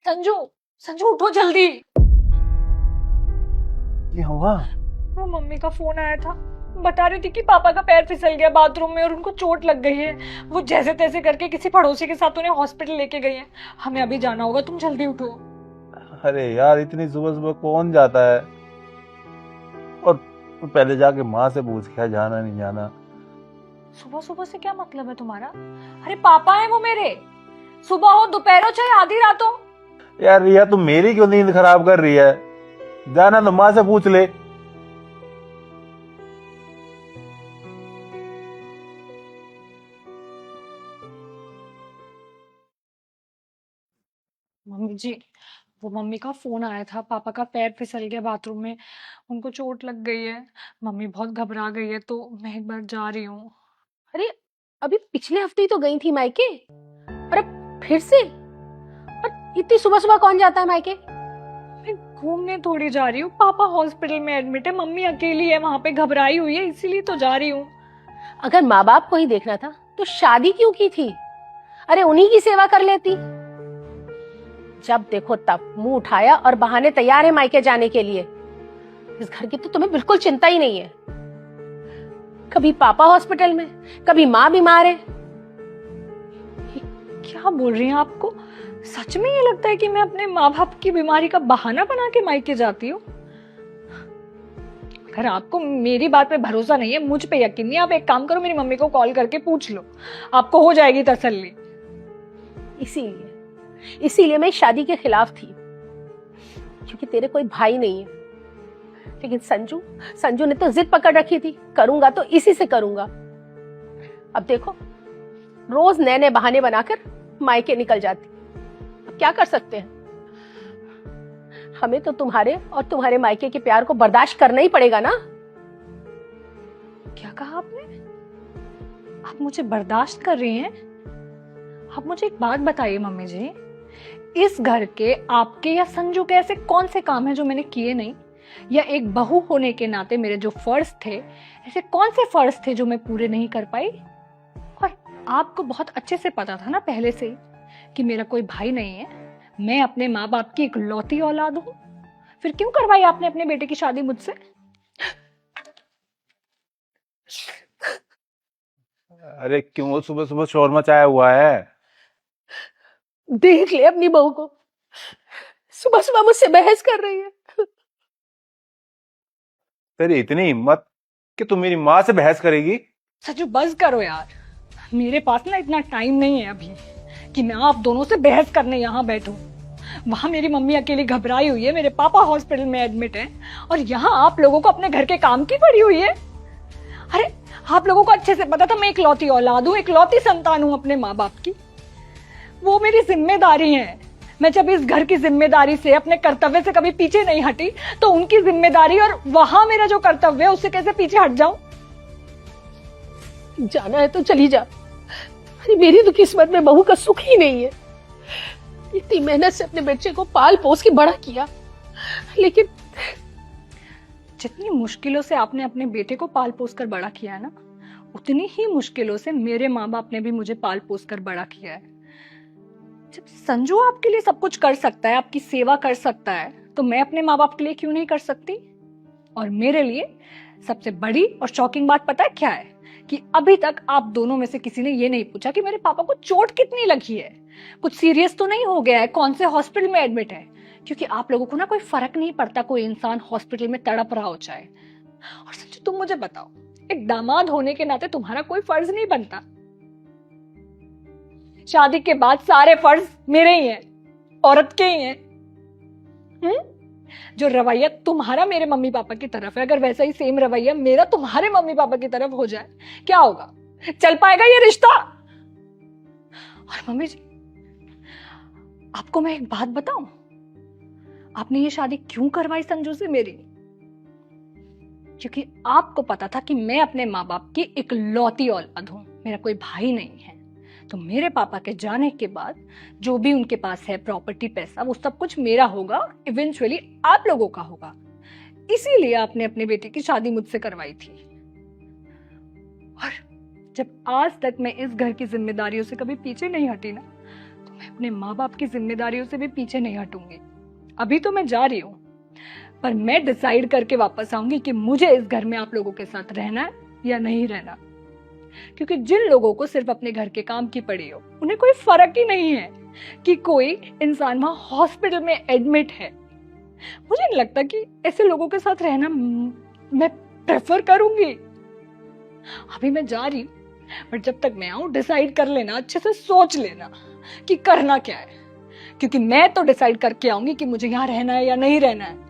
संजू, संजू उठो जल्दी। क्या हुआ? वो मम्मी का फोन आया था, बता रही थी कि पापा का पैर फिसल गया बाथरूम में और उनको चोट लग गई है। वो जैसे तैसे करके किसी पड़ोसी के साथ उन्हें हॉस्पिटल लेके गई है। हमें अभी जाना होगा, तुम जल्दी उठो। अरे यार, इतनी सुबह सुबह कौन जाता है? और पहले जाके माँ से पूछ क्या जाना नहीं जाना। सुबह सुबह से क्या मतलब है तुम्हारा? अरे पापा है वो मेरे, सुबह हो दोपहर हो चाहे आधी रात हो। यार रिया, तुम मेरी क्यों नींद खराब कर रही है? जाना तो माँ से पूछ ले। मम्मी जी, वो मम्मी का फोन आया था, पापा का पैर फिसल गया बाथरूम में, उनको चोट लग गई है। मम्मी बहुत घबरा गई है, तो मैं एक बार जा रही हूँ। अरे अभी पिछले हफ्ते ही तो गई थी मायके, और अब फिर से? और इतनी सुबह सुबह कौन जाता है मायके? मैं घूमने थोड़ी जा रही हूँ, पापा हॉस्पिटल में एडमिट है, मम्मी अकेली है वहां पे, घबराई हुई है, इसीलिए तो जा रही हूँ। अगर माँ बाप को ही देखना था तो शादी क्यों की थी? अरे उन्हीं की सेवा कर लेती। जब देखो तब मुंह उठाया और बहाने तैयार है मायके जाने के लिए। इस घर की तो तुम्हें बिल्कुल चिंता ही नहीं है। कभी पापा हॉस्पिटल में, कभी माँ बीमार है। क्या बोल रही हैं? आपको सच में ये लगता है कि मैं अपने माँ बाप की बीमारी का बहाना बना के मायके जाती हूँ? अगर आपको मेरी बात पे भरोसा नहीं है, मुझ पे यकीन नहीं, आप एक काम करो, मेरी मम्मी को कॉल करके पूछ लो, आपको हो जाएगी तसल्ली। इसीलिए मैं शादी के खिलाफ थी, क्योंकि तेरे कोई भाई नहीं है। लेकिन संजू ने तो जिद पकड़ रखी थी, करूंगा तो इसी से करूंगा। अब देखो, रोज नए नए बहाने बनाकर मायके निकल जाती। अब क्या कर सकते हैं? हमें तो तुम्हारे और तुम्हारे मायके के प्यार को बर्दाश्त करना ही पड़ेगा ना। क्या कहा आपने? आप मुझे बर्दाश्त कर रही हैं? आप मुझे एक बात बताइए मम्मी जी, इस घर के आपके या संजू के ऐसे कौन से काम हैं जो मैंने किए नहीं? या एक बहू होने के नाते मेरे जो फर्ज थे, ऐसे कौन से फर्ज थे जो मैं पूरे नहीं कर पाई? और आपको बहुत अच्छे से पता था ना पहले से ही कि मेरा कोई भाई नहीं है, मैं अपने माँ बाप की इकलौती औलाद हूँ। फिर क्यों करवाई आपने अपने बेटे की शादी मुझसे? अरे क्यों सुबह सुबह शोर मचाया हुआ है? देख ले अपनी बहू को, सुबह सुबह मुझसे बहस कर रही है। तेरी इतनी हिम्मत कि तू मेरी माँ से बहस करेगी? सचू बस करो यार, मेरे पास ना इतना टाइम नहीं है अभी कि मैं आप दोनों से बहस करने यहाँ बैठूं। वहां मेरी मम्मी अकेली घबराई हुई है, मेरे पापा हॉस्पिटल में एडमिट हैं, और यहाँ आप लोगों को अपने घर के काम की पड़ी हुई है। अरे आप लोगों को अच्छे से पता था मैं इकलौती औलाद हूँ, इकलौती संतान हूँ अपने माँ बाप की। वो मेरी जिम्मेदारी है। मैं जब इस घर की जिम्मेदारी से, अपने कर्तव्य से कभी पीछे नहीं हटी, तो उनकी जिम्मेदारी और वहां मेरा जो कर्तव्य है उससे कैसे पीछे हट जाऊं? जाना है तो चली जा। अरे मेरी तो किस्मत में बहू का सुख ही नहीं है। इतनी मेहनत से अपने बच्चे को पाल पोस के बड़ा किया, लेकिन जितनी मुश्किलों से आपने अपने बेटे को पाल पोस कर बड़ा किया है ना, उतनी ही मुश्किलों से मेरे माँ बाप ने भी मुझे पाल पोस कर बड़ा किया है। जब संजू आपके लिए सब कुछ कर सकता है, आपकी सेवा कर सकता है, तो मैं अपने माँ बाप के लिए क्यों नहीं कर सकती? और मेरे लिए सबसे बड़ी और शॉकिंग बात पता है क्या है? कि अभी तक आप दोनों में से किसी ने ये नहीं पूछा कि मेरे पापा को चोट कितनी लगी है, कुछ सीरियस तो नहीं हो गया है, कौन से हॉस्पिटल में एडमिट है। क्योंकि आप लोगों को ना कोई फर्क नहीं पड़ता कोई इंसान हॉस्पिटल में तड़प रहा हो जाए। और संजू तुम मुझे बताओ, एक दामाद होने के नाते तुम्हारा कोई फर्ज नहीं बनता? शादी के बाद सारे फर्ज मेरे ही हैं, औरत के ही हैं। जो रवैया तुम्हारा मेरे मम्मी पापा की तरफ है, अगर वैसा ही सेम रवैया मेरा तुम्हारे मम्मी पापा की तरफ हो जाए, क्या होगा? चल पाएगा ये रिश्ता? और मम्मी जी, आपको मैं एक बात बताऊं, आपने ये शादी क्यों करवाई संजू से मेरी? क्योंकि आपको पता था कि मैं अपने माँ बाप की इकलौती औलाद हूं, मेरा कोई भाई नहीं है। तो मेरे पापा के जाने के बाद जो भी उनके पास है प्रॉपर्टी, पैसा, वो सब कुछ मेरा होगा, इवेंचुअली आप लोगों का होगा। इसीलिए आपने अपने बेटे की शादी मुझसे करवाई थी। और जब आज तक मैं इस घर की जिम्मेदारियों से कभी पीछे नहीं हटी ना, तो मैं अपने माँ बाप की जिम्मेदारियों से भी पीछे नहीं हटूंगी। अभी तो मैं जा रही हूँ, पर मैं डिसाइड करके वापस आऊंगी कि मुझे इस घर में आप लोगों के साथ रहना है या नहीं रहना। क्योंकि जिन लोगों को सिर्फ अपने घर के काम की पड़ी हो, उन्हें कोई फर्क ही नहीं है कि कोई इंसान वहां हॉस्पिटल में एडमिट है। मुझे नहीं लगता कि ऐसे लोगों के साथ रहना मैं प्रेफर करूंगी। अभी मैं जा रही हूँ, बट जब तक मैं आऊं डिसाइड कर लेना, अच्छे से सोच लेना कि करना क्या है। क्योंकि मैं तो डिसाइड करके आऊंगी कि मुझे यहाँ रहना है या नहीं रहना है।